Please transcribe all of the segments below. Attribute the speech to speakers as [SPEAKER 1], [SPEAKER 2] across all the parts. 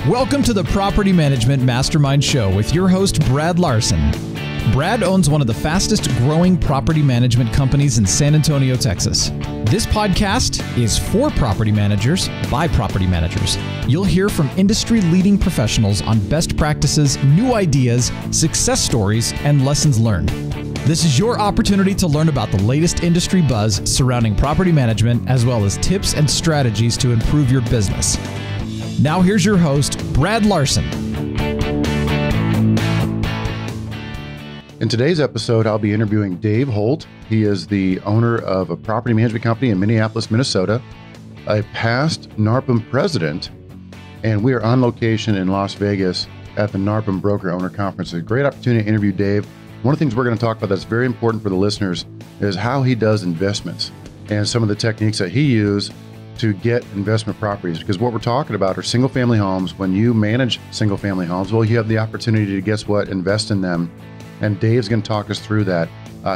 [SPEAKER 1] Welcome to the Property Management Mastermind Show with your host, Brad Larson. Brad owns one of the fastest growing property management companies in San Antonio, Texas. This podcast is for property managers by property managers. You'll hear from industry-leading professionals on best practices, new ideas, success stories, and lessons learned. This is your opportunity to learn about the latest industry buzz surrounding property management, as well as tips and strategies to improve your business. Now here's your host, Brad Larson.
[SPEAKER 2] In today's episode, I'll be interviewing Dave Holt. He is the owner of a property management company in Minneapolis, Minnesota, a past NARPM president, and we are on location in Las Vegas at the NARPM Broker Owner Conference. It's a great opportunity to interview Dave. One of the things we're going to talk about that's very important for the listeners is how he does investments and some of the techniques that he uses to get investment properties, because what we're talking about are single-family homes. When you manage single-family homes, well, you have the opportunity to, guess what, invest in them. And Dave's going to talk us through that.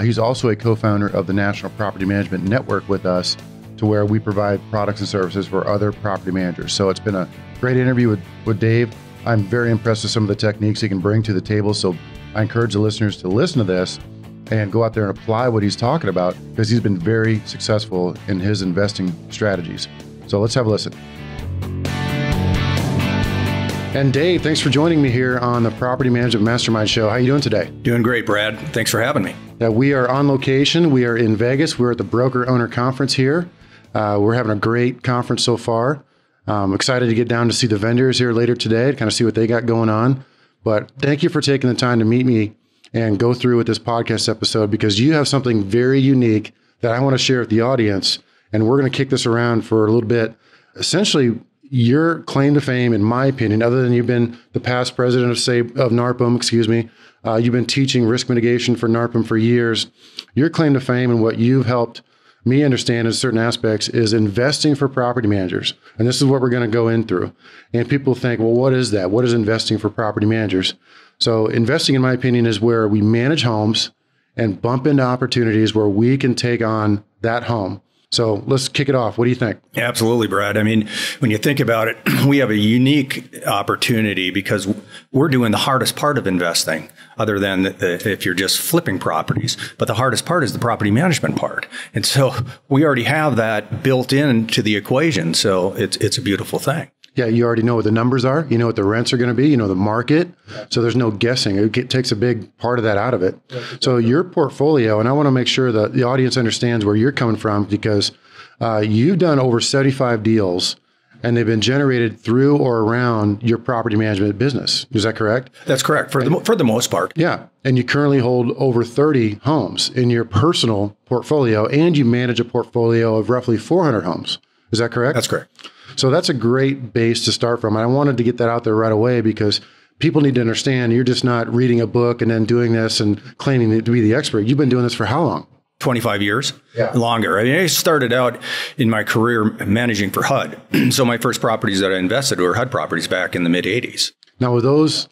[SPEAKER 2] He's also a co-founder of the National Property Management Network with us, to where we provide products and services for other property managers. So it's been a great interview with Dave. I'm very impressed with some of the techniques he can bring to the table. So I encourage the listeners to listen to this and go out there and apply what he's talking about, because he's been very successful in his investing strategies. So let's have a listen. And Dave, thanks for joining me here on the Property Management Mastermind Show. How are you doing today?
[SPEAKER 3] Doing great, Brad. Thanks for having me.
[SPEAKER 2] We are on location. We are in Vegas. We're at the Broker Owner Conference here. We're having a great conference so far. I'm excited to get down to see the vendors here later today to kind of see what they got going on. But thank you for taking the time to meet me and go through with this podcast episode, because you have something very unique that I want to share with the audience. And we're going to kick this around for a little bit. Essentially, your claim to fame, in my opinion, other than you've been the past president of NARPM, you've been teaching risk mitigation for NARPM for years. Your claim to fame and what you've helped me understand in certain aspects is investing for property managers. And this is what we're going to go in through. And people think, well, what is that? What is investing for property managers? So investing, in my opinion, is where we manage homes and bump into opportunities where we can take on that home. So let's kick it off. What do you think?
[SPEAKER 3] Absolutely, Brad. I mean, when you think about it, we have a unique opportunity because we're doing the hardest part of investing, other than if you're just flipping properties. But the hardest part is the property management part. And so we already have that built into the equation. So it's a beautiful thing.
[SPEAKER 2] Yeah, you already know what the numbers are. You know what the rents are going to be. You know the market. So there's no guessing. It takes a big part of that out of it. So your portfolio, and I want to make sure that the audience understands where you're coming from, because you've done over 75 deals, and they've been generated through or around your property management business. Is that correct?
[SPEAKER 3] That's correct, for the most part.
[SPEAKER 2] Yeah, and you currently hold over 30 homes in your personal portfolio, and you manage a portfolio of roughly 400 homes. Is that correct?
[SPEAKER 3] That's correct.
[SPEAKER 2] So that's a great base to start from. And I wanted to get that out there right away, because people need to understand you're just not reading a book and then doing this and claiming to be the expert. You've been doing this for how long?
[SPEAKER 3] 25 years, longer. I mean, I started out in my career managing for HUD. So my first properties that I invested were HUD properties back in the mid 80s.
[SPEAKER 2] Now, were those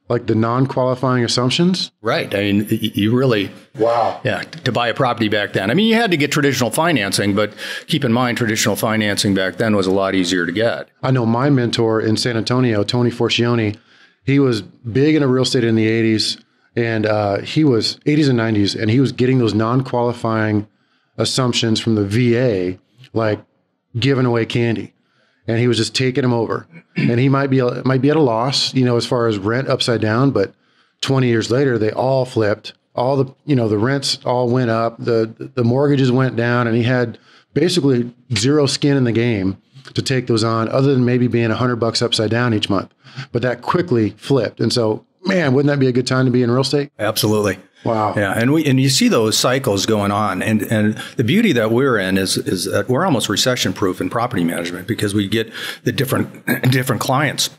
[SPEAKER 2] like the non-qualifying assumptions?
[SPEAKER 3] Right. I mean, you really, yeah, to buy a property back then. I mean, you had to get traditional financing, but keep in mind, traditional financing back then was a lot easier to get.
[SPEAKER 2] I know my mentor in San Antonio, Tony Forcione, he was big into real estate in the 80s, and he was 80s and 90s, and he was getting those non-qualifying assumptions from the VA, like giving away candy. And he was just taking them over. And he might be at a loss, as far as rent upside down, but 20 years later, they all flipped. All the, the rents all went up, the mortgages went down, and he had basically zero skin in the game to take those on, other than maybe being $100 upside down each month. But that quickly flipped. And so, man, wouldn't that be a good time to be in real estate?
[SPEAKER 3] Absolutely.
[SPEAKER 2] Wow.
[SPEAKER 3] Yeah. And you see those cycles going on. And the beauty that we're in is that we're almost recession proof in property management, because we get the different clients.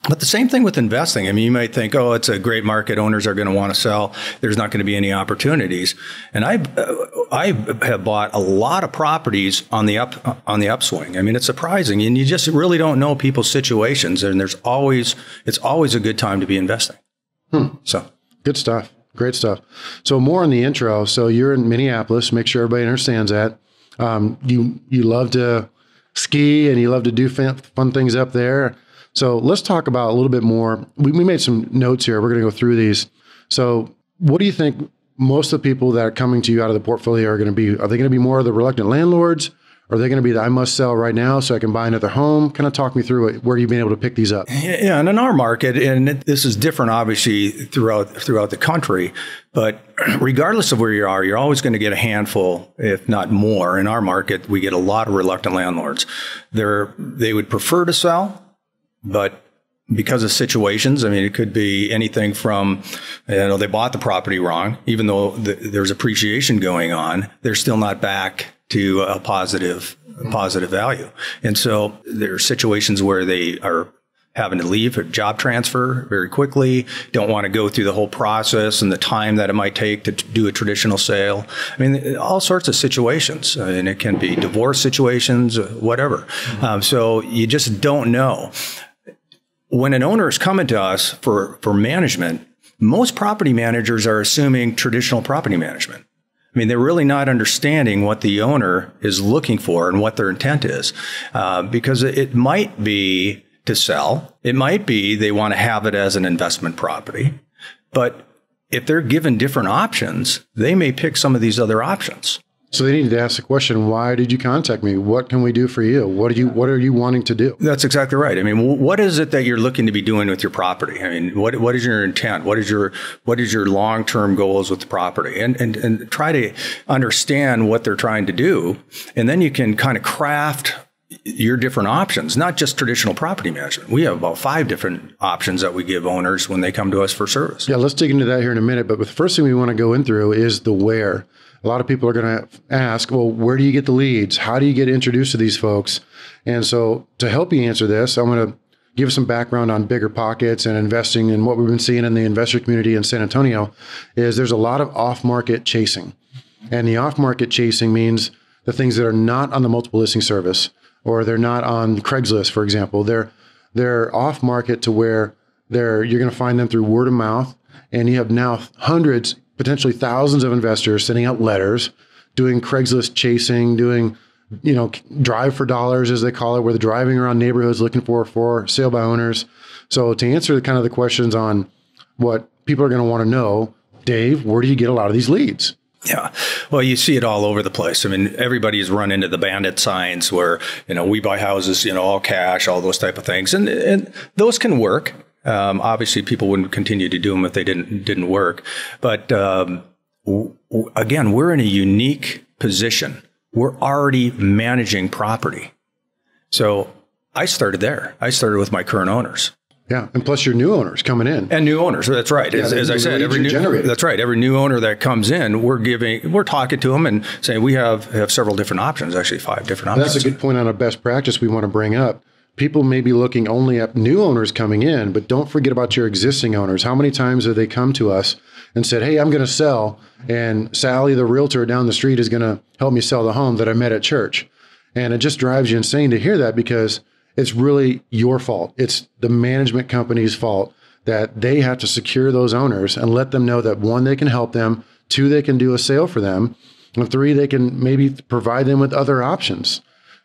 [SPEAKER 3] But the same thing with investing. I mean, you might think, oh, it's a great market. Owners are going to want to sell. There's not going to be any opportunities. And I have bought a lot of properties on the upswing. I mean, it's surprising, and you just really don't know people's situations. And it's always a good time to be investing. So
[SPEAKER 2] good stuff. Great stuff. So more on the intro. So you're in Minneapolis. Make sure everybody understands that. You love to ski and you love to do fun things up there. So let's talk about a little bit more. We made some notes here. We're going to go through these. So what do you think most of the people that are coming to you out of the portfolio are going to be? Are they going to be more of the reluctant landlords? Or are they going to be the I must sell right now so I can buy another home? Kind of talk me through it, where you've been able to pick these up.
[SPEAKER 3] Yeah, and in our market, and this is different obviously throughout the country, but regardless of where you are, you're always going to get a handful, if not more. In our market, we get a lot of reluctant landlords. They would prefer to sell, but because of situations, I mean, it could be anything from, they bought the property wrong, even though there's appreciation going on, they're still not back to a positive value. And so there are situations where they are having to leave a job transfer very quickly, don't want to go through the whole process and the time that it might take to do a traditional sale. I mean, all sorts of situations. And it can be divorce situations, whatever. So you just don't know. When an owner is coming to us for management, most property managers are assuming traditional property management. I mean, they're really not understanding what the owner is looking for and what their intent is, because it might be to sell. It might be they want to have it as an investment property. But if they're given different options, they may pick some of these other options.
[SPEAKER 2] So they need to ask the question, why did you contact me? What can we do for you? What are you wanting to do?
[SPEAKER 3] That's exactly right. I mean, what is it that you're looking to be doing with your property? I mean, what is your intent? What is your long-term goals with the property? And try to understand what they're trying to do. And then you can kind of craft your different options, not just traditional property management. We have about 5 different options that we give owners when they come to us for service.
[SPEAKER 2] Yeah, let's dig into that here in a minute. But the first thing we want to go in through is the where. A lot of people are going to ask, well, where do you get the leads? How do you get introduced to these folks? And so to help you answer this, I'm going to give some background on BiggerPockets and investing, and what we've been seeing in the investor community in San Antonio is there's a lot of off-market chasing. And the off-market chasing means the things that are not on the multiple listing service, or they're not on Craigslist, for example. They're off-market to where you're going to find them through word of mouth, and you have now hundreds, potentially thousands of investors sending out letters, doing Craigslist chasing, doing, drive for dollars, as they call it, where they're driving around neighborhoods looking for sale by owners. So to answer kind of the questions on what people are going to want to know, Dave, where do you get a lot of these leads?
[SPEAKER 3] Yeah. Well, you see it all over the place. I mean, everybody's run into the bandit signs where, we buy houses, all cash, all those type of things. And those can work. Obviously, people wouldn't continue to do them if they didn't work. But again, we're in a unique position. We're already managing property. So I started there. I started with my current owners.
[SPEAKER 2] Yeah, and plus your new owners coming in.
[SPEAKER 3] And new owners, that's right. Yeah, as I said, that's right. Every new owner that comes in, we're talking to them and saying we have several different options, actually 5 different options.
[SPEAKER 2] That's a good point on a best practice we want to bring up. People may be looking only at new owners coming in, but don't forget about your existing owners. How many times have they come to us and said, hey, I'm going to sell, and Sally, the realtor down the street, is going to help me sell the home that I met at church? And it just drives you insane to hear that, because it's really your fault. It's the management company's fault that they have to secure those owners and let them know that 1, they can help them, 2, they can do a sale for them, and 3, they can maybe provide them with other options.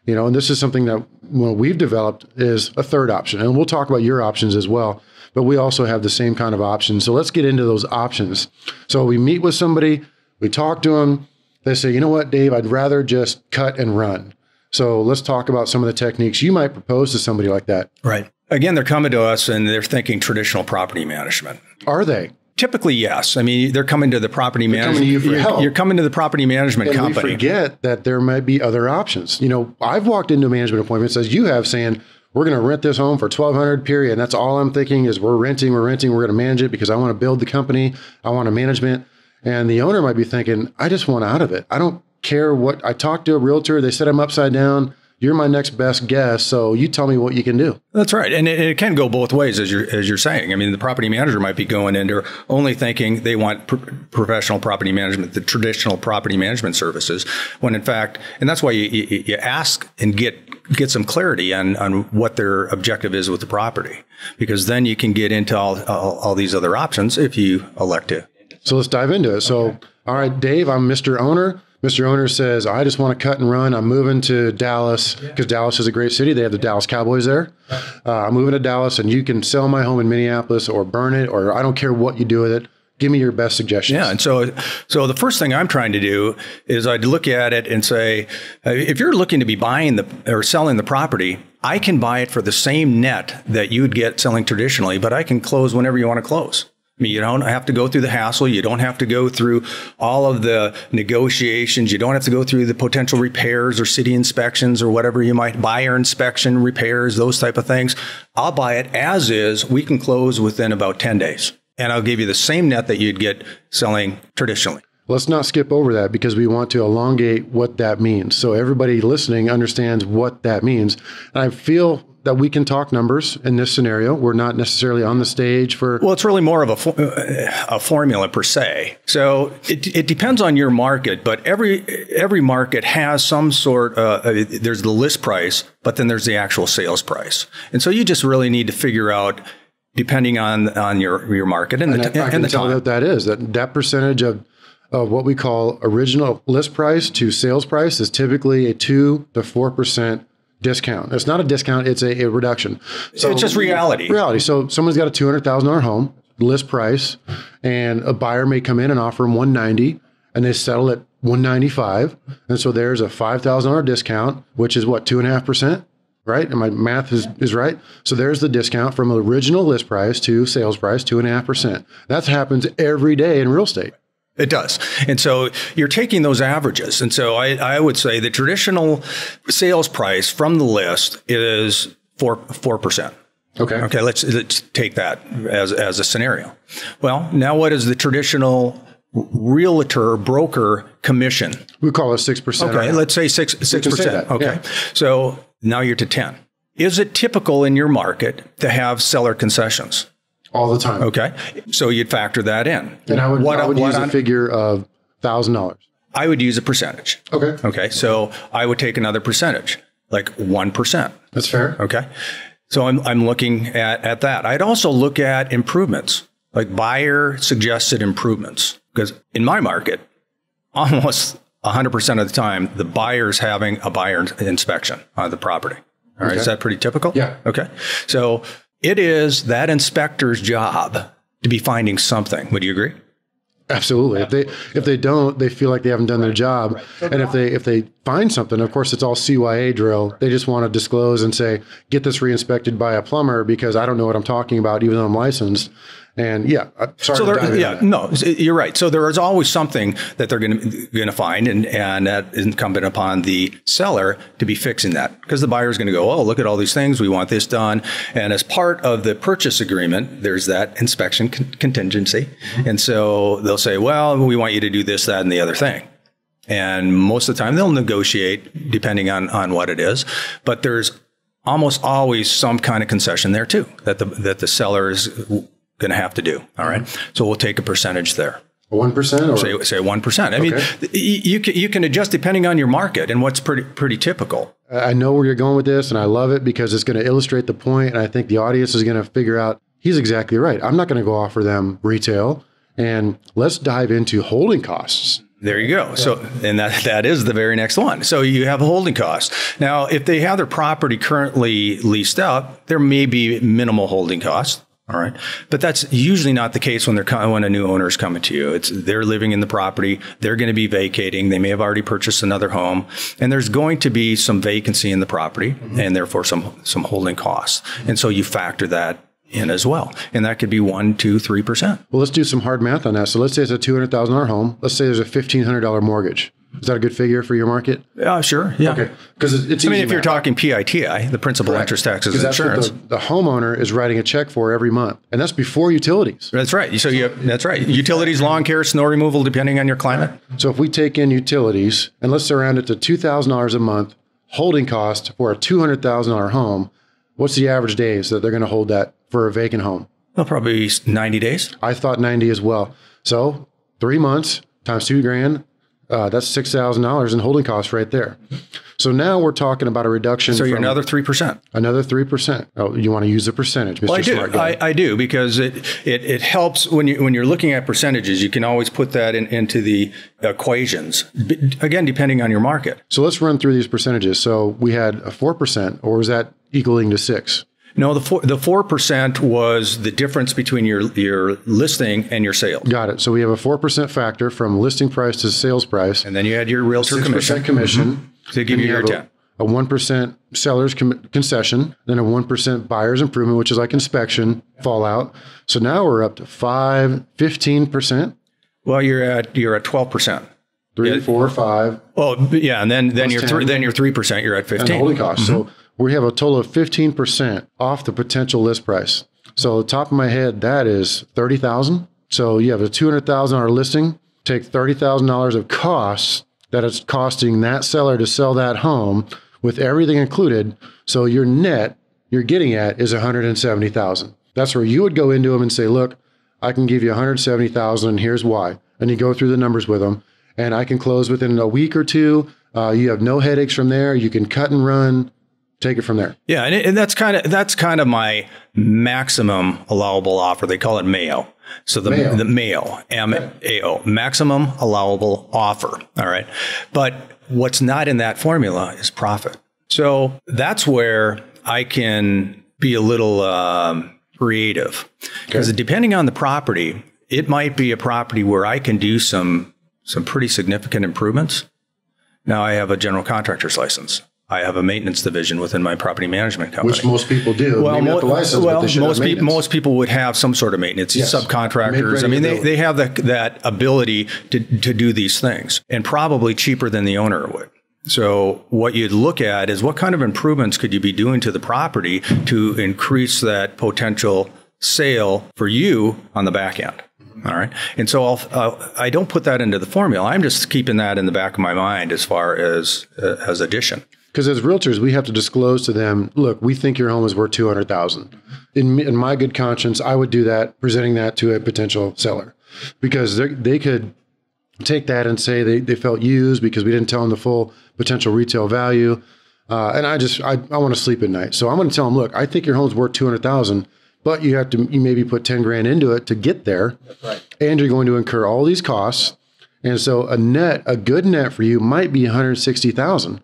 [SPEAKER 2] And this is something that we've developed is a third option. And we'll talk about your options as well, but we also have the same kind of options. So let's get into those options. So we meet with somebody, we talk to them, they say, you know what, Dave, I'd rather just cut and run. So let's talk about some of the techniques you might propose to somebody like that.
[SPEAKER 3] Right. Again, they're coming to us and they're thinking traditional property management.
[SPEAKER 2] Are they?
[SPEAKER 3] Typically, yes. I mean, they're coming to the property management.
[SPEAKER 2] Coming to you for help.
[SPEAKER 3] You're coming to the property management company.
[SPEAKER 2] We forget that there might be other options. I've walked into management appointments, as you have, saying, we're going to rent this home for $1,200, period. And that's all I'm thinking is we're renting. We're going to manage it because I want to build the company. I want a management. And the owner might be thinking, I just want out of it. I don't care what I talked to a realtor. They said I'm upside down. You're my next best guess, so you tell me what you can do.
[SPEAKER 3] That's right, and it can go both ways, as you're saying. I mean, the property manager might be going into only thinking they want professional property management, the traditional property management services, when in fact, and that's why you ask and get some clarity on what their objective is with the property, because then you can get into all these other options if you elect to.
[SPEAKER 2] So let's dive into it. So All right, Dave, I'm Mr. Owner. Mr. Owner says, I just want to cut and run. I'm moving to Dallas because Dallas is a great city. They have the Dallas Cowboys there. I'm moving to Dallas, and you can sell my home in Minneapolis or burn it, or I don't care what you do with it. Give me your best suggestions.
[SPEAKER 3] Yeah. And so the first thing I'm trying to do is I'd look at it and say, if you're looking to be buying or selling the property, I can buy it for the same net that you'd get selling traditionally, but I can close whenever you want to close. I mean, you don't have to go through the hassle. You don't have to go through all of the negotiations. You don't have to go through the potential repairs or city inspections or whatever you might, buyer inspection, repairs, those type of things. I'll buy it as is. We can close within about 10 days. And I'll give you the same net that you'd get selling traditionally.
[SPEAKER 2] Let's not skip over that because we want to elongate what that means. So everybody listening understands what that means. And I feel that we can talk numbers in this scenario. We're not necessarily on the stage for...
[SPEAKER 3] Well, it's really more of a formula per se. So it depends on your market, but every market has some sort there's the list price, but then there's the actual sales price. And so you just really need to figure out, depending on your market and the time.
[SPEAKER 2] What that is, that percentage of what we call original list price to sales price is typically a 2 to 4% discount. It's not a discount, it's a reduction.
[SPEAKER 3] So it's just reality.
[SPEAKER 2] So someone's got a $200,000 home, list price, and a buyer may come in and offer them $190,000 and they settle at $195,000. And so there's a $5,000 discount, which is what, 2.5%? Right? And my math is right. So there's the discount from original list price to sales price, 2.5%. That happens every day in real estate.
[SPEAKER 3] It does. And so you're taking those averages. And so I would say the traditional sales price from the list is 4%. Okay. Let's take that as a scenario. Well, now what is the traditional realtor broker commission?
[SPEAKER 2] We call it 6%.
[SPEAKER 3] Okay. Let's say 6%. Okay. Yeah. So now you're to 10. Is it typical in your market to have seller concessions?
[SPEAKER 2] All the time.
[SPEAKER 3] Okay. So you'd factor that in.
[SPEAKER 2] And I would use a figure of $1,000.
[SPEAKER 3] I would use a percentage. Okay. So I would take another percentage, like 1%.
[SPEAKER 2] That's fair.
[SPEAKER 3] Okay. So I'm looking at that. I'd also look at improvements, like buyer suggested improvements, because in my market, almost 100% of the time, the buyer's having a buyer inspection on the property. All right. Is that pretty typical?
[SPEAKER 2] Yeah.
[SPEAKER 3] Okay. So it is that inspector's job to be finding something. Would you agree?
[SPEAKER 2] Absolutely. If they don't, they feel like they haven't done their job. And if they find something, of course, it's all CYA drill. They just want to disclose and say, get this re-inspected by a plumber because I don't know what I'm talking about, even though I'm licensed. And yeah,
[SPEAKER 3] no, you're right. So there is always something that they're going to find, and that is incumbent upon the seller to be fixing that, because the buyer is going to go, oh, look at all these things, we want this done, and as part of the purchase agreement, there's that inspection contingency, and so they'll say, well, we want you to do this, that, and the other thing. And most of the time they'll negotiate depending on what it is, but there's almost always some kind of concession there too that the seller is going to have to do. All right. So we'll take a percentage there.
[SPEAKER 2] 1% or
[SPEAKER 3] say 1%. I mean, you can adjust depending on your market and what's pretty typical.
[SPEAKER 2] I know where you're going with this, and I love it because it's going to illustrate the point. And I think the audience is going to figure out he's exactly right. I'm not going to go offer them retail. And let's dive into holding costs.
[SPEAKER 3] There you go. So, and that is the very next one. So you have a holding cost. Now, if they have their property currently leased out, there may be minimal holding costs. All right. But that's usually not the case when a new owner is coming to you. They're living in the property. They're going to be vacating. They may have already purchased another home, and there's going to be some vacancy in the property and therefore some holding costs. And so you factor that in as well. And that could be 1%, 2%, 3%.
[SPEAKER 2] Well, let's do some hard math on that. So let's say it's a $200,000 home. Let's say there's a $1,500 mortgage. Is that a good figure for your market?
[SPEAKER 3] Sure. Yeah.
[SPEAKER 2] Okay. Because it's easy
[SPEAKER 3] if you're talking PITI, the principal, interest, taxes, and insurance,
[SPEAKER 2] the homeowner is writing a check for every month, and that's before utilities.
[SPEAKER 3] That's right. So that's right. Utilities, lawn care, snow removal, depending on your climate.
[SPEAKER 2] So if we take in utilities and let's surround it to $2,000 a month holding cost for a $200,000 home, what's the average days that they're going to hold that for a vacant home?
[SPEAKER 3] Well, probably 90 days.
[SPEAKER 2] I thought 90 as well. So 3 months times $2,000. That's $6,000 in holding costs right there. So now we're talking about a reduction.
[SPEAKER 3] So you're another 3%.
[SPEAKER 2] Another 3%. Oh, you want to use a percentage, Mr.
[SPEAKER 3] Well, I do.
[SPEAKER 2] Smart Guy.
[SPEAKER 3] I do, because it helps when you're looking at percentages. You can always put that into the equations. Again, depending on your market.
[SPEAKER 2] So let's run through these percentages. So we had a 4%, or was that equaling to 6?
[SPEAKER 3] No, the 4% was the difference between your listing and your sale.
[SPEAKER 2] Got it. So we have a 4% factor from listing price to sales price.
[SPEAKER 3] And then you had your realtor commission.
[SPEAKER 2] 6% commission.
[SPEAKER 3] To give you your 10.
[SPEAKER 2] A 1% seller's concession, then a 1% buyer's improvement, which is like inspection, fallout. So now we're up to 15%.
[SPEAKER 3] Well, you're at 12%.
[SPEAKER 2] 3, 4, 5.
[SPEAKER 3] Well, yeah, and then you're 3%. You're at 15.
[SPEAKER 2] And holding costs. So we have a total of 15% off the potential list price. So the top of my head, that is $30,000. So you have a $200,000 listing. Take $30,000 of costs that it's costing that seller to sell that home with everything included. So your net you're getting at is $170,000. That's where you would go into them and say, look, I can give you $170,000 and here's why. And you go through the numbers with them, and I can close within a week or two. You have no headaches from there. You can cut and run. Take it from there.
[SPEAKER 3] Yeah, and that's kind of my maximum allowable offer. They call it MAO. So the MAO, MAO, maximum allowable offer. All right. But what's not in that formula is profit. So that's where I can be a little creative, because depending on the property, it might be a property where I can do some pretty significant improvements. Now I have a general contractor's license. I have a maintenance division within my property management company,
[SPEAKER 2] which most people do.
[SPEAKER 3] Well, most people would have some sort of maintenance. Yes. Subcontractors. I mean, they have that ability to do these things, and probably cheaper than the owner would. So what you'd look at is what kind of improvements could you be doing to the property to increase that potential sale for you on the back end. All right. And so I don't put that into the formula. I'm just keeping that in the back of my mind as far as addition.
[SPEAKER 2] Because as realtors, we have to disclose to them, look, we think your home is worth $200,000. In my good conscience, I would do that, presenting that to a potential seller, because they could take that and say they felt used because we didn't tell them the full potential retail value. And I want to sleep at night. So I'm going to tell them, look, I think your home's worth $200,000, but you maybe put 10 grand into it to get there. That's right. And you're going to incur all these costs. And so a good net for you might be $160,000.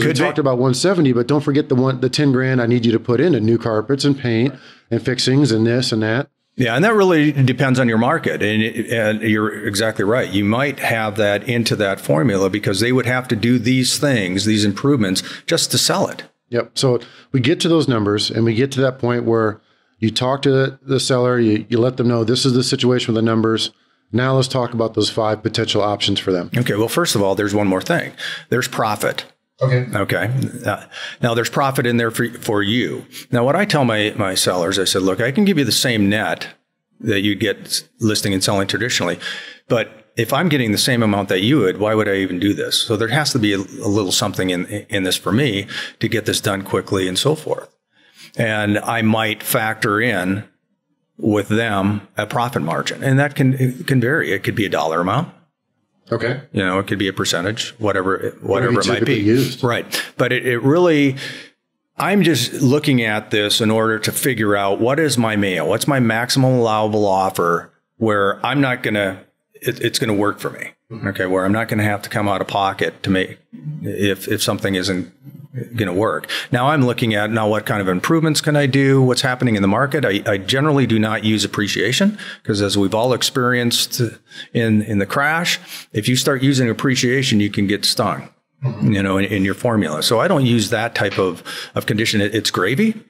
[SPEAKER 2] We talked about 170, but don't forget the 10 grand I need you to put into new carpets and paint and fixings and this and that.
[SPEAKER 3] Yeah, and that really depends on your market. And you're exactly right. You might have that into that formula because they would have to do these things, these improvements, just to sell it.
[SPEAKER 2] Yep. So we get to those numbers and we get to that point where you talk to the seller, you let them know this is the situation with the numbers. Now let's talk about those 5 potential options for them.
[SPEAKER 3] Okay. Well, first of all, there's one more thing. There's profit. Okay. Now there's profit in there for you. Now, what I tell my sellers, I said, look, I can give you the same net that you get listing and selling traditionally, but if I'm getting the same amount that you would, why would I even do this? So there has to be a little something in this for me to get this done quickly and so forth. And I might factor in with them a profit margin, and that can vary. It could be a dollar amount.
[SPEAKER 2] Okay.
[SPEAKER 3] It could be a percentage, whatever it might be.
[SPEAKER 2] Used.
[SPEAKER 3] Right. But it really, I'm just looking at this in order to figure out what is my MAO, what's my maximum allowable offer where I'm not going to, it's going to work for me. Okay. Where I'm not going to have to come out of pocket to make, if something isn't going to work. Now I'm looking at what kind of improvements can I do? What's happening in the market? I generally do not use appreciation because, as we've all experienced in the crash, if you start using appreciation, you can get stung, in your formula. So I don't use that type of condition. It's gravy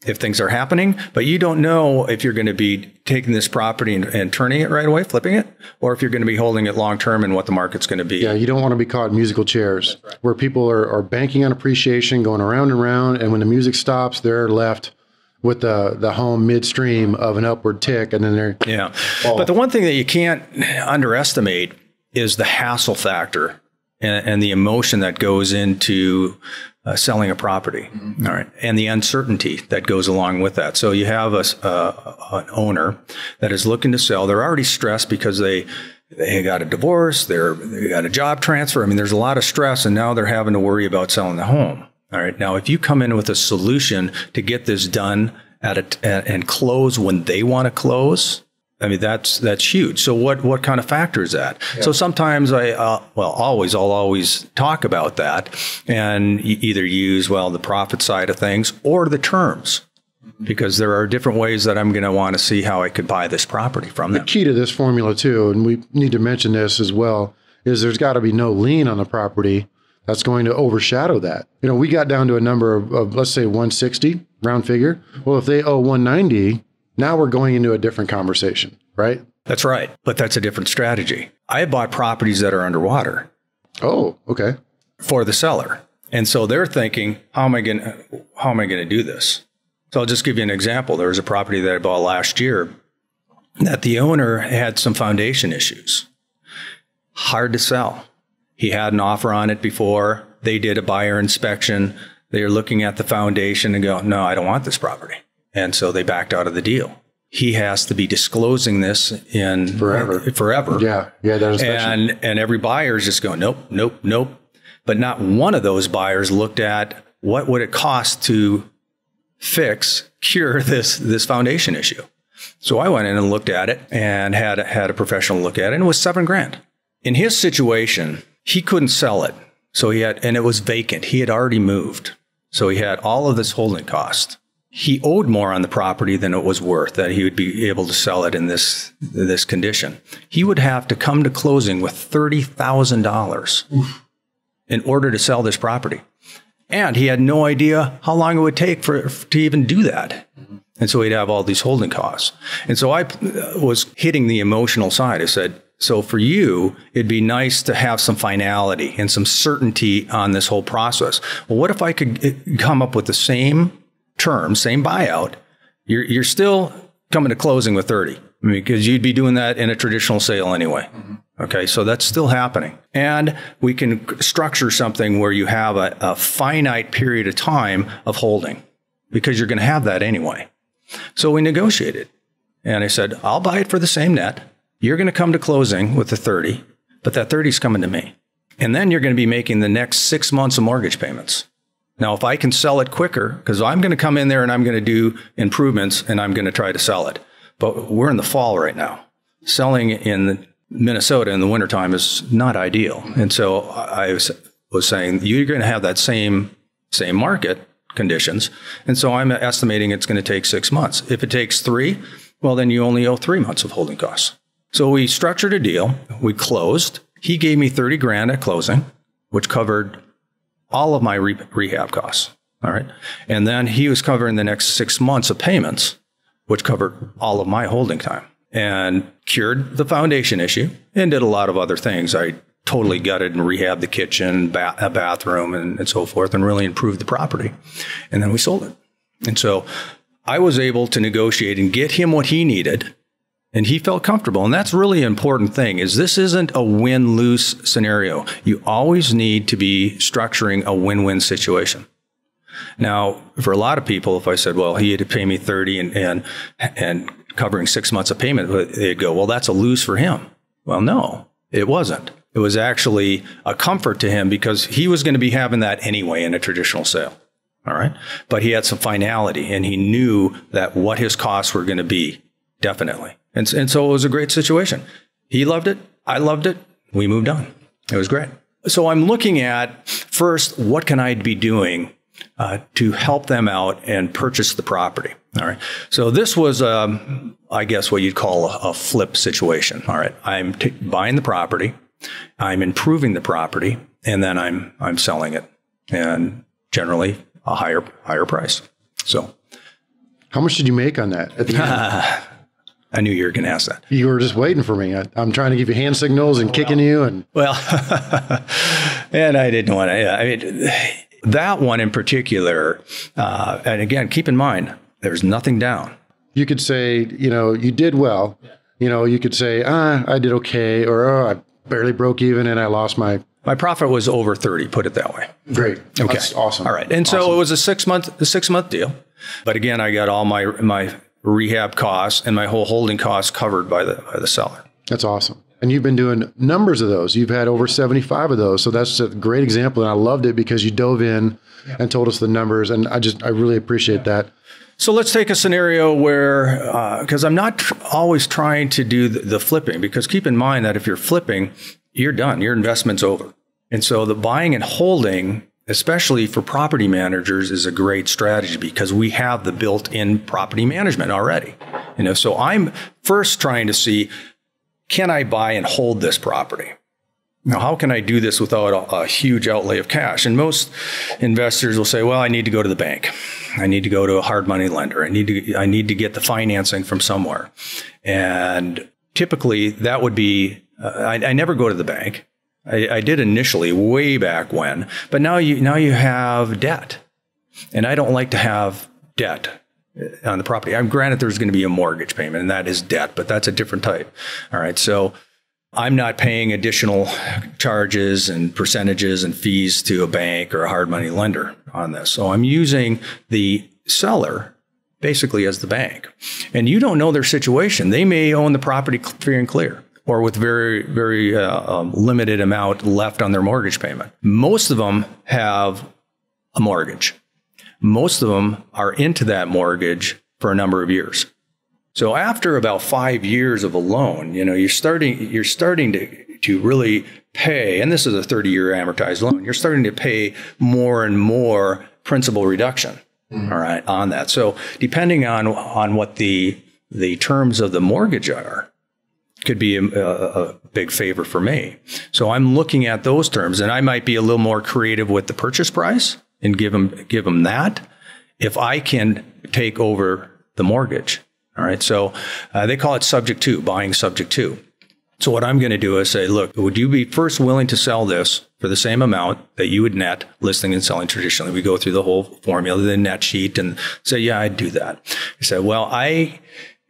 [SPEAKER 3] if things are happening, but you don't know if you're going to be taking this property and turning it right away, flipping it, or if you're going to be holding it long term and what the market's going to be.
[SPEAKER 2] Yeah, you don't want to be caught in musical chairs where people are banking on appreciation, going around and around, and when the music stops, they're left with the home midstream of an upward tick, and then they're
[SPEAKER 3] But the one thing that you can't underestimate is the hassle factor and the emotion that goes into selling a property, all right, and the uncertainty that goes along with that. So you have an owner that is looking to sell. They're already stressed because they they got a divorce, they got a job transfer. I mean, there's a lot of stress, and now they're having to worry about selling the home. All right. Now, if you come in with a solution to get this done and close when they want to close, I mean, that's huge. So what kind of factor is that? Yeah. So sometimes I'll always talk about that and either use, the profit side of things or the terms, because there are different ways that I'm going to want to see how I could buy this property from them.
[SPEAKER 2] The key to this formula too, and we need to mention this as well, is there's got to be no lien on the property that's going to overshadow that. You know, we got down to a number of let's say 160, round figure. Well, if they owe 190, now we're going into a different conversation, right?
[SPEAKER 3] That's right. But that's a different strategy. I have bought properties that are underwater.
[SPEAKER 2] Oh, okay.
[SPEAKER 3] For the seller. And so they're thinking, how am I going to do this? So I'll just give you an example. There was a property that I bought last year that the owner had some foundation issues. Hard to sell. He had an offer on it before. They did a buyer inspection. They were looking at the foundation and go, no, I don't want this property. And so they backed out of the deal. He has to be disclosing this in forever.
[SPEAKER 2] Yeah, that inspection.
[SPEAKER 3] And every buyer is just going, nope. But not one of those buyers looked at what would it cost to cure this foundation issue. So I went in and looked at it and had a professional look at it, and it was $7,000. In his situation, he couldn't sell it. So and it was vacant. He had already moved. So he had all of this holding cost. He owed more on the property than it was worth, that he would be able to sell it in this condition. He would have to come to closing with $30,000 in order to sell this property. And he had no idea how long it would take to even do that. And so he'd have all these holding costs. And so I was hitting the emotional side. I said, so for you, it'd be nice to have some finality and some certainty on this whole process. Well, what if I could come up with the same terms, same buyout? You're still coming to closing with 30, because you'd be doing that in a traditional sale anyway. Okay, so that's still happening. And we can structure something where you have a finite period of time of holding, because you're going to have that anyway. So we negotiated. And I said, I'll buy it for the same net. You're going to come to closing with the 30, but that 30 is coming to me. And then you're going to be making the next 6 months of mortgage payments. Now, if I can sell it quicker, because I'm going to come in there and I'm going to do improvements and I'm going to try to sell it. But we're in the fall right now. Selling in Minnesota in the wintertime is not ideal. And so I was saying, you're going to have that same market conditions. And so I'm estimating it's going to take 6 months. If it takes 3, well, then you only owe 3 months of holding costs. So we structured a deal. We closed. He gave me $30,000 at closing, which covered all of my rehab costs. All right. And then he was covering the next 6 months of payments, which covered all of my holding time, and cured the foundation issue and did a lot of other things. I totally gutted and rehabbed the kitchen, a bathroom, and so forth, and really improved the property. And then we sold it. And so I was able to negotiate and get him what he needed, and he felt comfortable. And that's really an important thing, is this isn't a win-lose scenario. You always need to be structuring a win-win situation. Now, for a lot of people, if I said, well, he had to pay me 30 and covering 6 months of payment, they'd go, well, that's a lose for him. Well, no, it wasn't. It was actually a comfort to him, because he was going to be having that anyway in a traditional sale. All right. But he had some finality, and he knew that what his costs were going to be, definitely. And so it was a great situation. He loved it. I loved it. We moved on. It was great. So I'm looking at, first, what can I be doing to help them out and purchase the property? All right. So this was, I guess, what you'd call a flip situation. All right. I'm buying the property, I'm improving the property, and then I'm selling it, and generally a higher price. So,
[SPEAKER 2] how much did you make on that at the end?
[SPEAKER 3] I knew you were going to ask that.
[SPEAKER 2] You were just waiting for me. I'm trying to give you hand signals and kicking you, and
[SPEAKER 3] and I didn't want to. I mean, that one in particular, and again, keep in mind, there's nothing down.
[SPEAKER 2] You could say, you did well. You could say, I did okay, or I barely broke even and I lost my
[SPEAKER 3] profit was over 30, put it that way.
[SPEAKER 2] Great.
[SPEAKER 3] Okay.
[SPEAKER 2] That's awesome.
[SPEAKER 3] All right. And so it was a 6 month deal. But again, I got all my rehab costs and my whole holding costs covered by the seller.
[SPEAKER 2] That's awesome. And you've been doing numbers of those. You've had over 75 of those. So that's a great example. And I loved it because you dove in and told us the numbers. And I really appreciate that.
[SPEAKER 3] So let's take a scenario where, because I'm not always trying to do the flipping, because keep in mind that if you're flipping, you're done. Your investment's over. And so the buying and holding, especially for property managers, is a great strategy because we have the built-in property management already. So I'm first trying to see, can I buy and hold this property? Now, how can I do this without a huge outlay of cash? And most investors will say, well, I need to go to the bank. I need to go to a hard money lender. I need to get the financing from somewhere. And typically that would be, I never go to the bank. I did initially way back when, but now you have debt. And I don't like to have debt on the property. I'm granted there's going to be a mortgage payment and that is debt, but that's a different type. All right. So I'm not paying additional charges and percentages and fees to a bank or a hard money lender on this. So I'm using the seller basically as the bank. And you don't know their situation. They may own the property free and clear, or with very, very limited amount left on their mortgage payment. Most of them have a mortgage. Most of them are into that mortgage for a number of years. So after about 5 years of a loan, you're starting to really pay, and this is a 30-year amortized loan, you're starting to pay more and more principal reduction, all right, on that. So depending on what the terms of the mortgage are, could be a big favor for me. So I'm looking at those terms, and I might be a little more creative with the purchase price and give them that if I can take over the mortgage. All right. So they call it subject to, buying subject to. So what I'm going to do is say, look, would you be first willing to sell this for the same amount that you would net listing and selling traditionally? We go through the whole formula, the net sheet, and say, yeah, I'd do that. I said, well,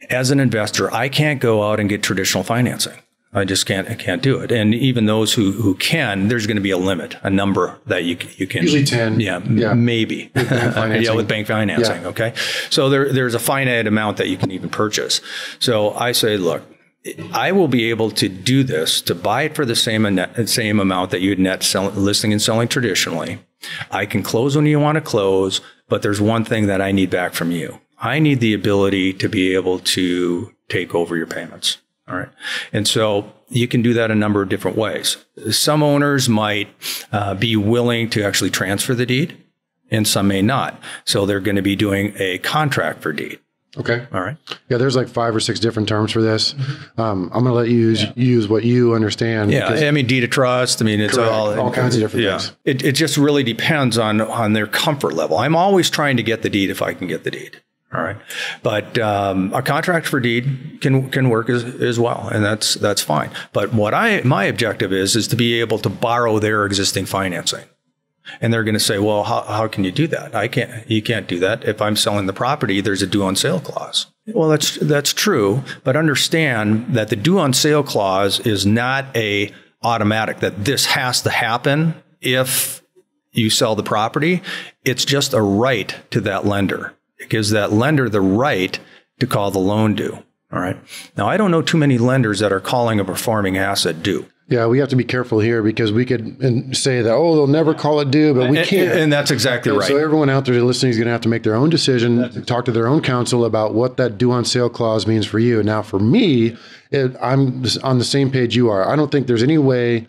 [SPEAKER 3] as an investor, I can't go out and get traditional financing. I just can't do it. And even those who can, there's going to be a limit, a number that you can.
[SPEAKER 2] Usually 10.
[SPEAKER 3] Yeah. Maybe. With bank financing. Yeah. Okay. So there's a finite amount that you can even purchase. So I say, look, I will be able to do this, to buy it for the same amount that you'd net listing and selling traditionally. I can close when you want to close, but there's one thing that I need back from you. I need the ability to be able to take over your payments. All right. And so you can do that a number of different ways. Some owners might be willing to actually transfer the deed, and some may not. So they're going to be doing a contract for deed.
[SPEAKER 2] Okay.
[SPEAKER 3] All right.
[SPEAKER 2] Yeah, there's like 5 or 6 different terms for this. I'm going to let you use what you understand.
[SPEAKER 3] Yeah. I mean, deed of trust. I mean, it's
[SPEAKER 2] all kinds of different things.
[SPEAKER 3] It just really depends on their comfort level. I'm always trying to get the deed if I can get the deed. All right. But a contract for deed can work as well. And that's fine. But what my objective is to be able to borrow their existing financing. And they're going to say, well, how can you do that? You can't do that. If I'm selling the property, there's a due on sale clause. Well, that's true. But understand that the due on sale clause is not a automatic that this has to happen if you sell the property. It's just a right to that lender. It gives that lender the right to call the loan due. All right. Now, I don't know too many lenders that are calling a performing asset due.
[SPEAKER 2] Yeah, we have to be careful here because we could say that, they'll never call it due, but we can't.
[SPEAKER 3] And that's exactly right.
[SPEAKER 2] So everyone out there listening is going to have to make their own decision, talk to their own counsel about what that due on sale clause means for you. Now, for me, I'm on the same page you are. I don't think there's any way.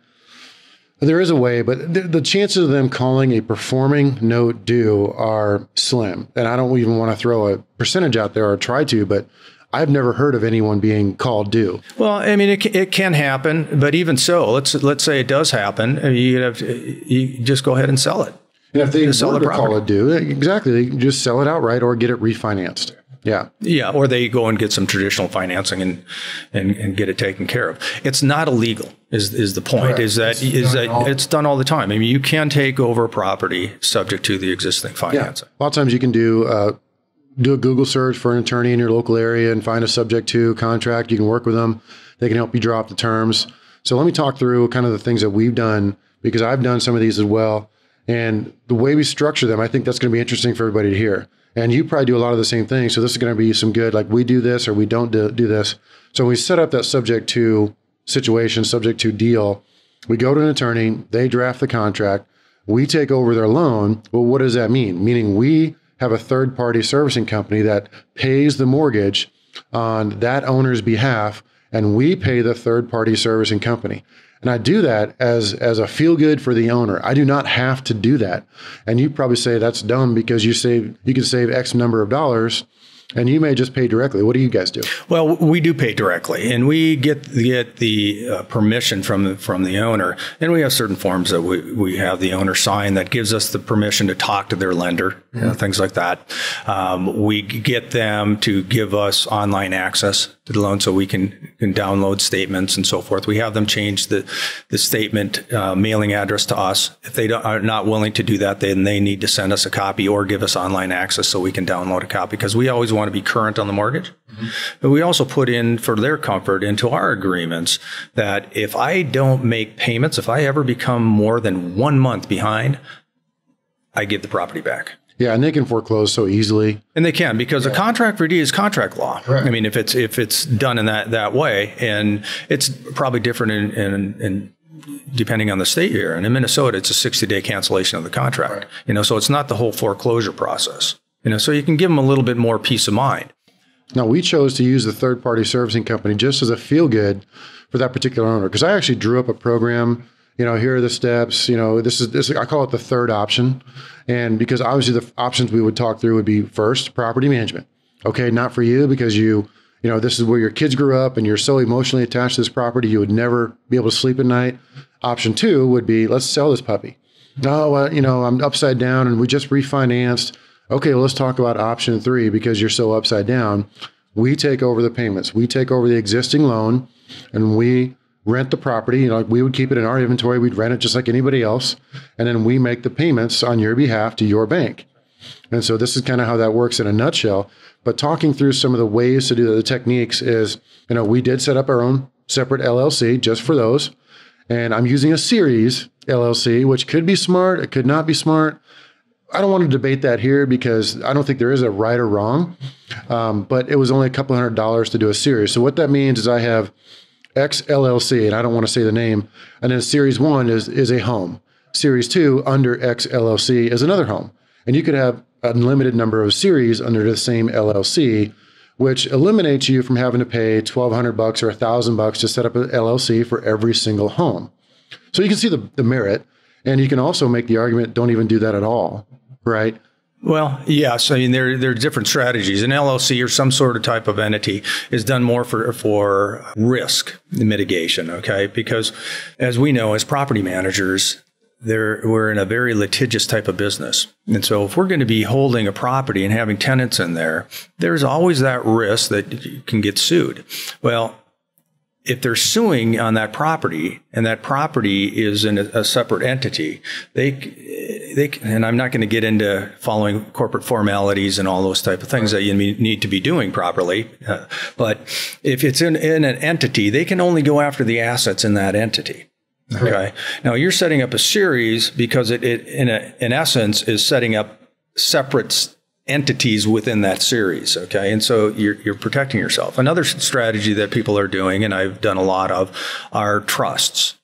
[SPEAKER 2] There is a way, but the chances of them calling a performing note due are slim. And I don't even want to throw a percentage out there or try to, but I've never heard of anyone being called due.
[SPEAKER 3] Well, I mean, it can happen, but even so, let's say it does happen. You just go ahead and sell it.
[SPEAKER 2] And if they were to call it due, exactly, they can just sell it outright or get it refinanced. Yeah.
[SPEAKER 3] Yeah. Or they go and get some traditional financing and get it taken care of. It's not illegal is the point. Correct. Is that it's done all the time. I mean, you can take over a property subject to the existing financing.
[SPEAKER 2] Yeah. A lot of times you can do a Google search for an attorney in your local area and find a subject to contract. You can work with them. They can help you draw up the terms. So let me talk through kind of the things that we've done, because I've done some of these as well. And the way we structure them, I think that's going to be interesting for everybody to hear. And you probably do a lot of the same things. So this is going to be some good, like we do this or we don't do this. So when we set up that subject to situation, subject to deal. We go to an attorney, they draft the contract, we take over their loan. Well, what does that mean? Meaning we have a third-party servicing company that pays the mortgage on that owner's behalf, and we pay the third-party servicing company. And I do that as a feel-good for the owner. I do not have to do that. And you probably say that's dumb because you can save X number of dollars, and you may just pay directly. What do you guys do?
[SPEAKER 3] Well, we do pay directly, and we get the permission from the owner, and we have certain forms that we have the owner sign that gives us the permission to talk to their lender, things like that. We get them to give us online access to the loan so we can download statements and so forth. We have them change the statement mailing address to us. If they are not willing to do that, then they need to send us a copy or give us online access so we can download a copy, because we always want to be current on the mortgage. But we also put in, for their comfort, into our agreements that if I don't make payments, if I ever become more than 1 month behind, I give the property back.
[SPEAKER 2] Yeah, and they can foreclose so easily.
[SPEAKER 3] And they can, because a contract for deed is contract law. Correct. I mean, if it's done in that way, and it's probably different in depending on the state here. And in Minnesota, it's a 60-day cancellation of the contract. Right. So it's not the whole foreclosure process. So you can give them a little bit more peace of mind.
[SPEAKER 2] Now, we chose to use the third-party servicing company just as a feel-good for that particular owner, because I actually drew up a program. Here are the steps. This is I call it the third option. And because obviously the options we would talk through would be, first, property management. Okay, not for you because this is where your kids grew up and you're so emotionally attached to this property you would never be able to sleep at night. Option 2 would be, let's sell this puppy. No, I'm upside down and we just refinanced. Okay, well, let's talk about option 3 because you're so upside down. We take over the payments. We take over the existing loan and we rent the property. We would keep it in our inventory. We'd rent it just like anybody else. And then we make the payments on your behalf to your bank. And so this is kind of how that works in a nutshell. But talking through some of the ways to do the techniques is, we did set up our own separate LLC just for those. And I'm using a series LLC, which could be smart. It could not be smart. I don't want to debate that here because I don't think there is a right or wrong. But it was only a couple $100 to do a series. So what that means is I have X LLC, and I don't want to say the name. And then Series 1 is a home. Series 2 under X LLC is another home. And you could have a limited number of series under the same LLC, which eliminates you from having to pay $1,200 or $1,000 to set up an LLC for every single home. So you can see the merit, and you can also make the argument, don't even do that at all, right?
[SPEAKER 3] Well, yes. I mean, there are different strategies. An LLC or some sort of type of entity is done more for risk mitigation, okay? Because as we know, as property managers, we're in a very litigious type of business. And so if we're going to be holding a property and having tenants in there, there's always that risk that you can get sued. Well, if they're suing on that property and that property is in a separate entity, they and I'm not going to get into following corporate formalities and all those type of things that you need to be doing properly. But if it's in an entity, they can only go after the assets in that entity. Okay. Right. Now you're setting up a series because it in essence is setting up separate entities within that series. Okay. And so you're protecting yourself. Another strategy that people are doing, and I've done a lot of, are trusts.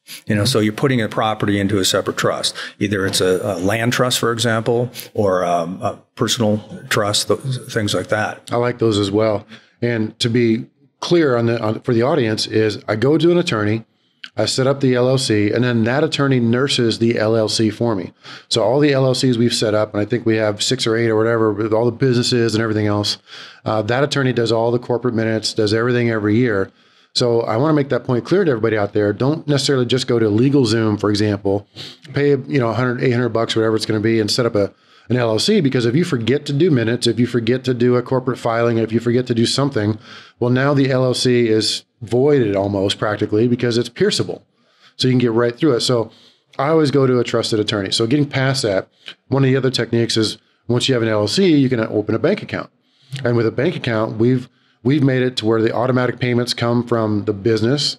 [SPEAKER 3] So you're putting a property into a separate trust. Either it's a land trust, for example, or a personal trust, things like that.
[SPEAKER 2] I like those as well. And to be clear for the audience is I go to an attorney, I set up the LLC, and then that attorney nurses the LLC for me. So all the LLCs we've set up, and I think we have 6 or 8 or whatever, with all the businesses and everything else, that attorney does all the corporate minutes, does everything every year. So I want to make that point clear to everybody out there. Don't necessarily just go to LegalZoom, for example, pay $100, $800, whatever it's going to be, and set up an LLC, because if you forget to do minutes, if you forget to do a corporate filing, if you forget to do something, well, now the LLC is voided almost practically because it's pierceable. So you can get right through it. So I always go to a trusted attorney. So getting past that, one of the other techniques is once you have an LLC, you can open a bank account. And with a bank account, we've made it to where the automatic payments come from the business,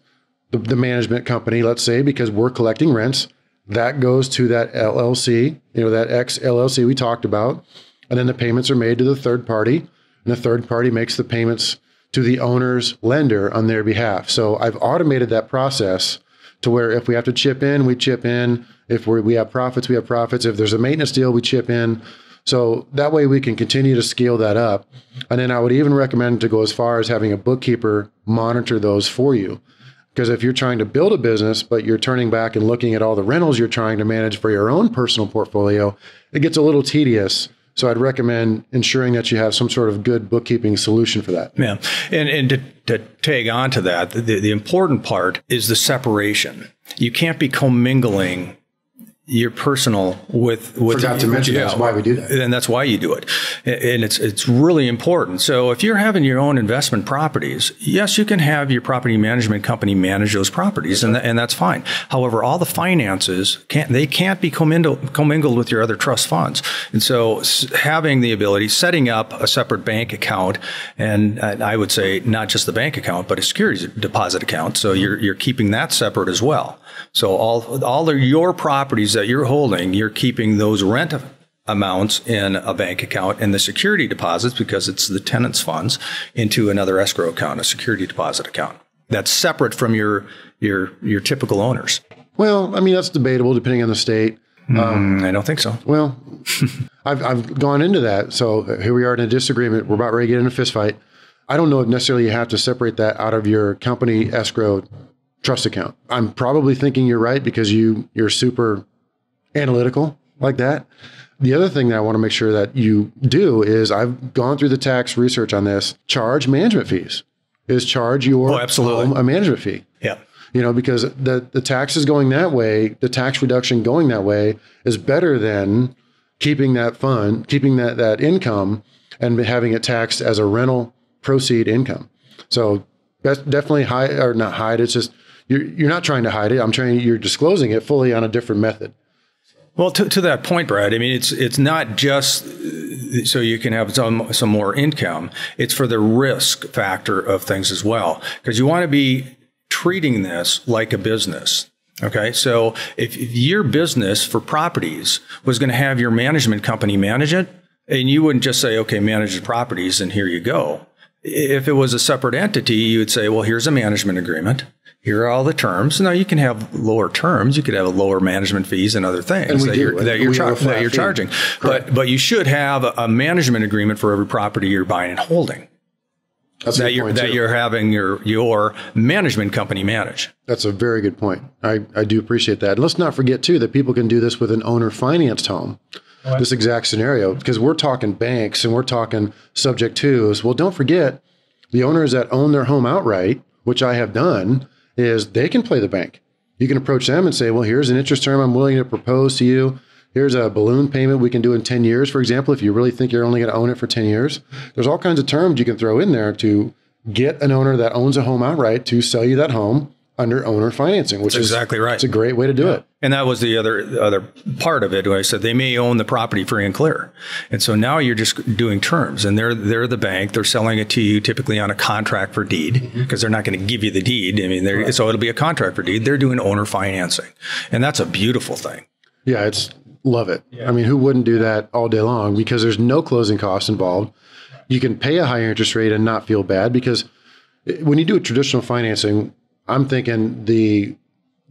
[SPEAKER 2] the management company, let's say, because we're collecting rents. That goes to that LLC, that X LLC we talked about. And then the payments are made to the third party, and the third party makes the payments to the owner's lender on their behalf. So I've automated that process to where if we have to chip in, we chip in. If we have profits, we have profits. If there's a maintenance deal, we chip in. So that way we can continue to scale that up. And then I would even recommend to go as far as having a bookkeeper monitor those for you. Because if you're trying to build a business, but you're turning back and looking at all the rentals you're trying to manage for your own personal portfolio, it gets a little tedious. So I'd recommend ensuring that you have some sort of good bookkeeping solution for that.
[SPEAKER 3] Yeah. And to tag on to that, the important part is the separation. You can't be commingling your personal with
[SPEAKER 2] Forgot to mention that's why we do that.
[SPEAKER 3] And that's why you do it. And it's really important. So if you're having your own investment properties, yes, you can have your property management company manage those properties, and that's fine. However, all the finances can't be commingled with your other trust funds. And so having the ability, setting up a separate bank account, and I would say not just the bank account, but a securities deposit account. So you're keeping that separate as well. So all of your properties that you're holding, you're keeping those rent amounts in a bank account, and the security deposits, because it's the tenant's funds, into another escrow account, a security deposit account. That's separate from your typical owners.
[SPEAKER 2] Well, I mean, that's debatable depending on the state.
[SPEAKER 3] I don't think so.
[SPEAKER 2] Well, I've gone into that. So here we are in a disagreement. We're about ready to get in a fist fight. I don't know if necessarily you have to separate that out of your company escrow trust account. I'm probably thinking you're right because you're super analytical like that. The other thing that I want to make sure that you do is I've gone through the tax research on this. Charge management fees. Charge your home a management fee.
[SPEAKER 3] Yeah.
[SPEAKER 2] Because the tax is going that way, the tax reduction going that way is better than keeping that fund, keeping that income and having it taxed as a rental proceed income. So that's definitely not hide. It's just, you're not trying to hide it. You're disclosing it fully on a different method.
[SPEAKER 3] Well, to that point, Brad, I mean, it's not just so you can have some more income. It's for the risk factor of things as well, because you want to be treating this like a business. Okay, so if your business for properties was going to have your management company manage it, and you wouldn't just say, okay, manage the properties and here you go. If it was a separate entity, you would say, well, here's a management agreement. Here are all the terms. Now you can have lower terms. You could have lower management fees and other things that you're charging. But you should have a management agreement for every property you're buying and holding.
[SPEAKER 2] That's
[SPEAKER 3] you're having your management company manage.
[SPEAKER 2] That's a very good point. I do appreciate that. And let's not forget too that people can do this with an owner financed home. This exact scenario, because we're talking banks and we're talking subject tos. Well, don't forget the owners that own their home outright, which I have done, is they can play the bank. You can approach them and say, well, here's an interest term I'm willing to propose to you. Here's a balloon payment we can do in 10 years, for example, if you really think you're only going to own it for 10 years. There's all kinds of terms you can throw in there to get an owner that owns a home outright to sell you that home under owner financing, which is
[SPEAKER 3] exactly right.
[SPEAKER 2] It's a great way to do it.
[SPEAKER 3] And that was the other part of it, where I said they may own the property free and clear. And so now you're just doing terms, and they're the bank. They're selling it to you typically on a contract for deed, because they're not going to give you the deed. I mean, so it'll be a contract for deed. They're doing owner financing, and that's a beautiful thing.
[SPEAKER 2] Yeah, love it. Yeah. I mean, who wouldn't do that all day long? Because there's no closing costs involved. You can pay a higher interest rate and not feel bad, because when you do a traditional financing, I'm thinking the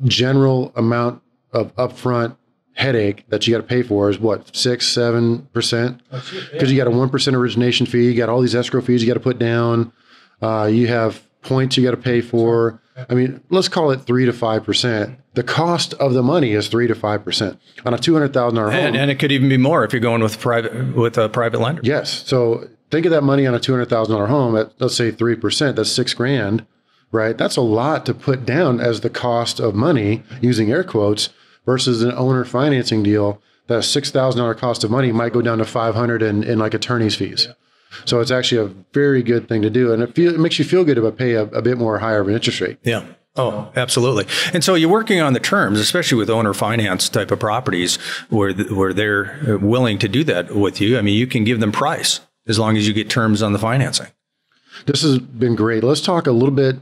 [SPEAKER 2] general amount of upfront headache that you got to pay for is what, 6-7%? Because you got a 1% origination fee, you got all these escrow fees you got to put down, you have points you got to pay for. I mean, let's call it 3 to 5%. The cost of the money is 3 to 5% on a $200,000 home,
[SPEAKER 3] and it could even be more if you're going with a private lender.
[SPEAKER 2] Yes. So think of that money on a $200,000 home at, let's say, 3%. That's $6,000. Right? That's a lot to put down as the cost of money, using air quotes, versus an owner financing deal. That $6,000 cost of money might go down to $500 in like attorney's fees. So it's actually a very good thing to do. And it makes you feel good about pay a bit more higher of an interest rate.
[SPEAKER 3] Yeah. Oh, absolutely. And so you're working on the terms, especially with owner finance type of properties where they're willing to do that with you. I mean, you can give them price as long as you get terms on the financing.
[SPEAKER 2] This has been great. Let's talk a little bit,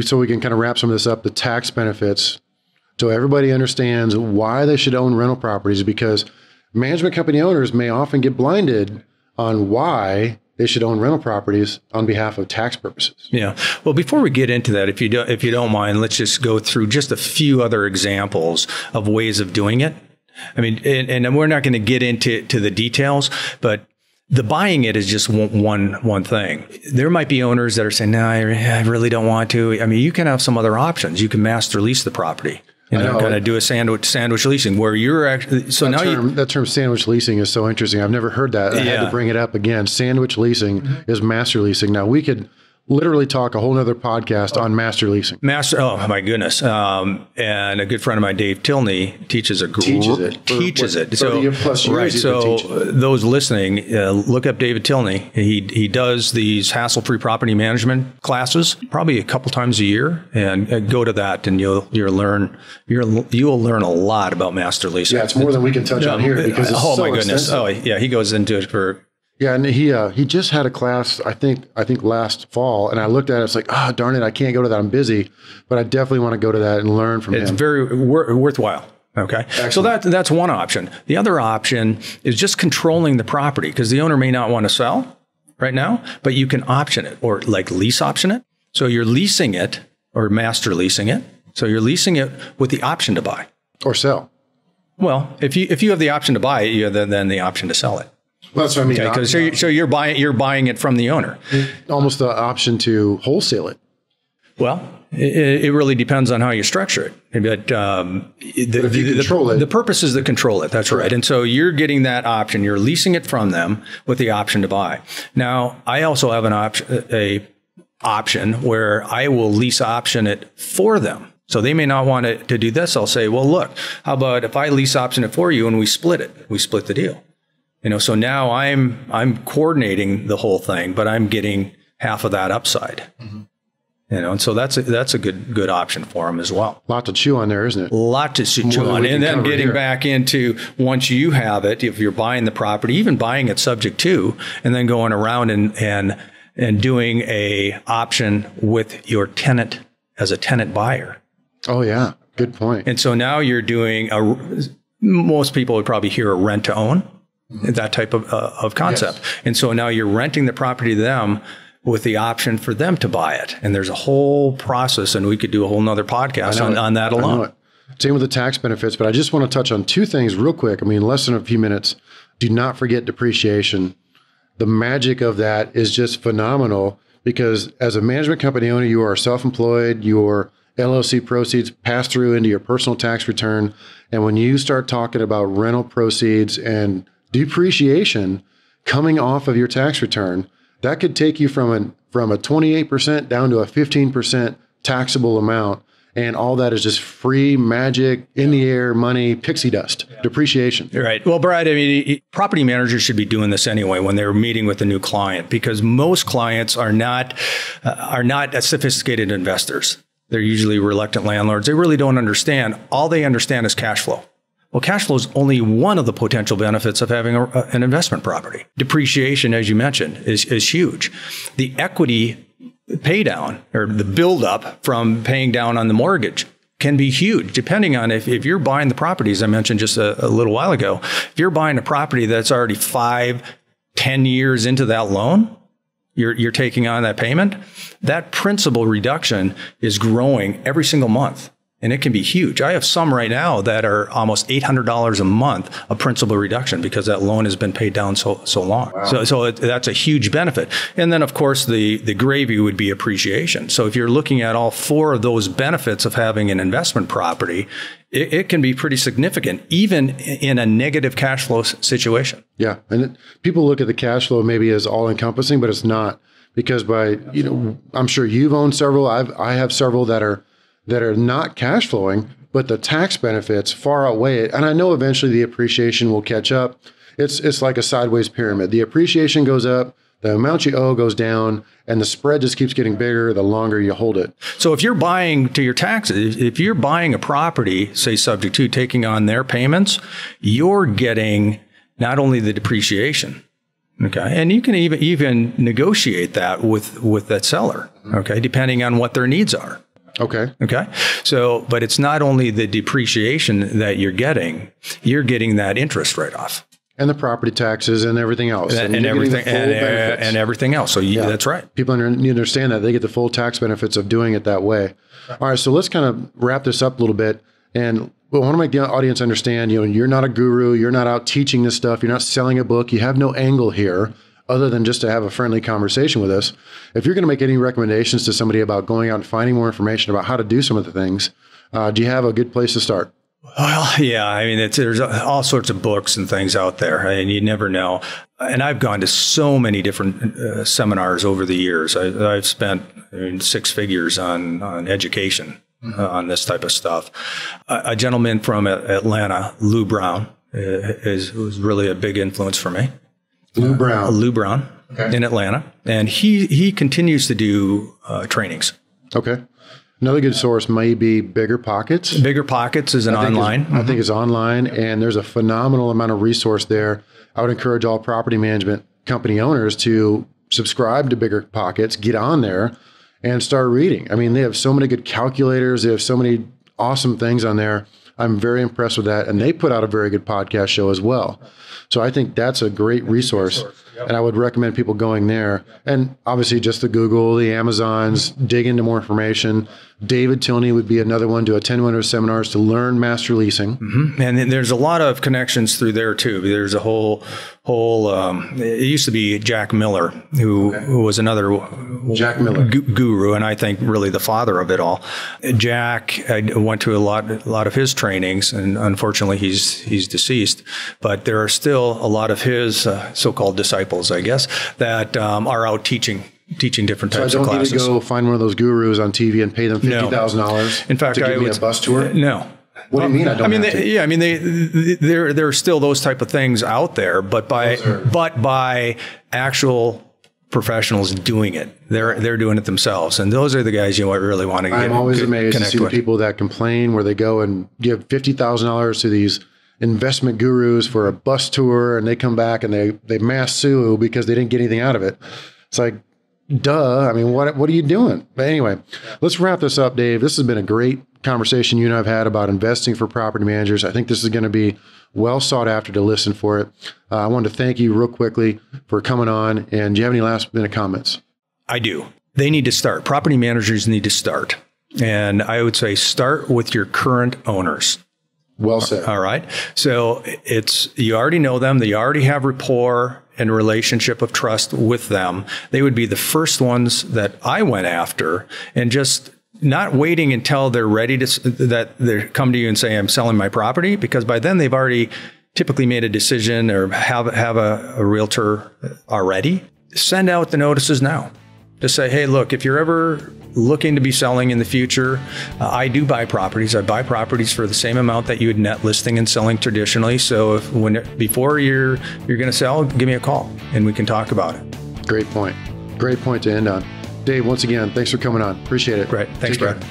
[SPEAKER 2] so we can kind of wrap some of this up, the tax benefits, so everybody understands why they should own rental properties, because management company owners may often get blinded on why they should own rental properties on behalf of tax purposes.
[SPEAKER 3] Yeah. Well, before we get into that, if you don't mind, let's just go through just a few other examples of ways of doing it. I mean, and we're not going to get into the details, but the buying it is just one thing. There might be owners that are saying, no, I really don't want to. I mean, you can have some other options. You can master lease the property. Kind of do a sandwich leasing where you're actually.
[SPEAKER 2] That term sandwich leasing is so interesting. I've never heard that. I had to bring it up again. Sandwich leasing is master leasing. Now we could literally talk a whole nother podcast on master leasing.
[SPEAKER 3] Oh my goodness! And a good friend of mine, Dave Tilney, teaches it.
[SPEAKER 2] 30 plus years.
[SPEAKER 3] So those listening, look up David Tilney. He does these hassle-free property management classes probably a couple times a year, and go to that, and you'll learn a lot about master leasing.
[SPEAKER 2] Yeah, it's more than we can touch on here because it's so extensive.
[SPEAKER 3] Oh yeah, he goes into it for.
[SPEAKER 2] Yeah, and he just had a class, I think last fall, and I looked at it, it's like, darn it, I can't go to that, I'm busy, but I definitely want to go to that and learn from him.
[SPEAKER 3] It's very worthwhile. Okay. Excellent. So that's one option. The other option is just controlling the property, because the owner may not want to sell right now, but you can option it or like lease option it. So you're leasing it or master leasing it. So you're leasing it with the option to buy.
[SPEAKER 2] Or sell.
[SPEAKER 3] Well, if you have the option to buy it, you have then the option to sell it.
[SPEAKER 2] Well, that's what I mean.
[SPEAKER 3] Okay, so you're buying it from the owner.
[SPEAKER 2] Almost the option to wholesale it.
[SPEAKER 3] Well, it really depends on how you structure it. But the purpose is to control it. That's right. And so you're getting that option. You're leasing it from them with the option to buy. Now, I also have an option where I will lease option it for them. So they may not want to do this. I'll say, well, look, how about if I lease option it for you and we split it? We split the deal. So now I'm coordinating the whole thing, but I'm getting half of that upside. Mm-hmm. And so that's a good option for them as well.
[SPEAKER 2] A lot to chew on there, isn't it?
[SPEAKER 3] A lot to chew on. And then getting back into once you have it, if you're buying the property, even buying it subject to, and then going around and doing a option with your tenant as a tenant buyer.
[SPEAKER 2] Oh yeah, good point.
[SPEAKER 3] And so now you're doing most people would probably hear a rent to own. That type of concept. Yes. And so now you're renting the property to them with the option for them to buy it. And there's a whole process, and we could do a whole nother podcast on that alone.
[SPEAKER 2] Same with the tax benefits, but I just want to touch on two things real quick. I mean, less than a few minutes. Do not forget depreciation. The magic of that is just phenomenal because as a management company owner, you are self-employed, your LLC proceeds pass through into your personal tax return. And when you start talking about rental proceeds and depreciation coming off of your tax return, that could take you from a 28% down to a 15% taxable amount. And all that is just free magic, in the air money, pixie dust, depreciation.
[SPEAKER 3] Right. Well, Brad, I mean, property managers should be doing this anyway when they're meeting with a new client, because most clients are not sophisticated investors. They're usually reluctant landlords. They really don't understand. All they understand is cash flow. Well, cash flow is only one of the potential benefits of having an investment property. Depreciation, as you mentioned, is huge. The equity pay down or the buildup from paying down on the mortgage can be huge, depending on if you're buying the property, as I mentioned just a little while ago. If you're buying a property that's already 5-10 years into that loan, you're taking on that payment, that principal reduction is growing every single month. And it can be huge. I have some right now that are almost $800 a month of principal reduction because that loan has been paid down so long. Wow. So that's a huge benefit. And then, of course, the gravy would be appreciation. So if you're looking at all four of those benefits of having an investment property, it can be pretty significant, even in a negative cash flow situation.
[SPEAKER 2] Yeah. And people look at the cash flow maybe as all encompassing, but it's not, because I'm sure you've owned several. I have several that are not cash flowing, but the tax benefits far outweigh it. And I know eventually the appreciation will catch up. It's like a sideways pyramid. The appreciation goes up, the amount you owe goes down, and the spread just keeps getting bigger the longer you hold it.
[SPEAKER 3] So if you're buying to your taxes, if you're buying a property, say subject to taking on their payments, you're getting not only the depreciation, okay, and you can even negotiate that with that seller, okay, depending on what their needs are.
[SPEAKER 2] Okay.
[SPEAKER 3] So, but it's not only the depreciation that you're getting that interest write-off.
[SPEAKER 2] And the property taxes and everything else.
[SPEAKER 3] And everything else. So that's right.
[SPEAKER 2] People need to understand that they get the full tax benefits of doing it that way. All right. So let's kind of wrap this up a little bit. And I want to make the audience understand, you're not a guru. You're not out teaching this stuff. You're not selling a book. You have no angle here other than just to have a friendly conversation with us. If you're going to make any recommendations to somebody about going out and finding more information about how to do some of the things, do you have a good place to start?
[SPEAKER 3] Well, yeah. I mean, there's all sorts of books and things out there, and you never know. And I've gone to so many different seminars over the years. I've spent six figures on education on this type of stuff. A gentleman from Atlanta, Lou Brown, was really a big influence for me.
[SPEAKER 2] Lou Brown
[SPEAKER 3] okay. In Atlanta, and he continues to do trainings.
[SPEAKER 2] Okay. Another good source may be Bigger Pockets.
[SPEAKER 3] Bigger Pockets is online.
[SPEAKER 2] I think it's online, and there's a phenomenal amount of resource there. I would encourage all property management company owners to subscribe to Bigger Pockets, get on there, and start reading. I mean, they have so many good calculators. They have so many awesome things on there. I'm very impressed with that, and they put out a very good podcast show as well. So I think that's a great resource. And I would recommend people going there. And obviously just the Google, the Amazons, dig into more information. David Tilney would be another one to attend one of his seminars to learn master leasing.
[SPEAKER 3] Mm-hmm. And there's a lot of connections through there too. There's a whole it used to be Jack Miller, who was another
[SPEAKER 2] Jack Miller
[SPEAKER 3] guru, and I think really the father of it all. Jack, I went to a lot of his trainings, and unfortunately he's deceased. But there are still a lot of his so-called disciples, I guess, that are out teaching different types of classes.
[SPEAKER 2] So I don't need to go find one of those gurus on TV and pay them $50,000
[SPEAKER 3] in fact,
[SPEAKER 2] to give me a bus tour?
[SPEAKER 3] No.
[SPEAKER 2] What do you mean?
[SPEAKER 3] There are still those type of things out there, but by actual professionals doing it, they're doing it themselves, and those are the guys you really want to get.
[SPEAKER 2] I'm always amazed to see the people that complain where they go and give $50,000 to these investment gurus for a bus tour, and they come back and they mass sue because they didn't get anything out of it. It's like, duh. I mean, what are you doing? But anyway, let's wrap this up, Dave. This has been a great conversation you and I have had about investing for property managers. I think this is going to be well sought after to listen for it. I wanted to thank you real quickly for coming on. And do you have any last minute comments?
[SPEAKER 3] I do. They need to start. Property managers need to start. And I would say start with your current owners.
[SPEAKER 2] Well said.
[SPEAKER 3] All right. So you already know them. They already have rapport and relationship of trust with them. They would be the first ones that I went after, and just not waiting until they're ready that they come to you and say, I'm selling my property, because by then they've already typically made a decision or have a realtor already. Send out the notices now. Just say, hey, look, if you're ever looking to be selling in the future, I do buy properties. I buy properties for the same amount that you would net listing and selling traditionally. So before you're going to sell, give me a call and we can talk about it.
[SPEAKER 2] Great point. Great point to end on. Dave, once again, thanks for coming on. Appreciate it.
[SPEAKER 3] Great. Thanks, Brad.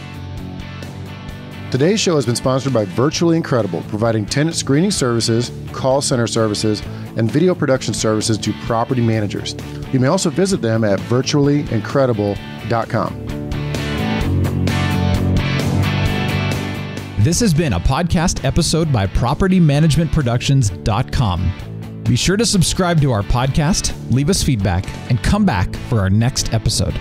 [SPEAKER 2] Today's show has been sponsored by Virtually Incredible, providing tenant screening services, call center services, and video production services to property managers. You may also visit them at virtuallyincredible.com.
[SPEAKER 1] This has been a podcast episode by PropertyManagementProductions.com. Be sure to subscribe to our podcast, leave us feedback, and come back for our next episode.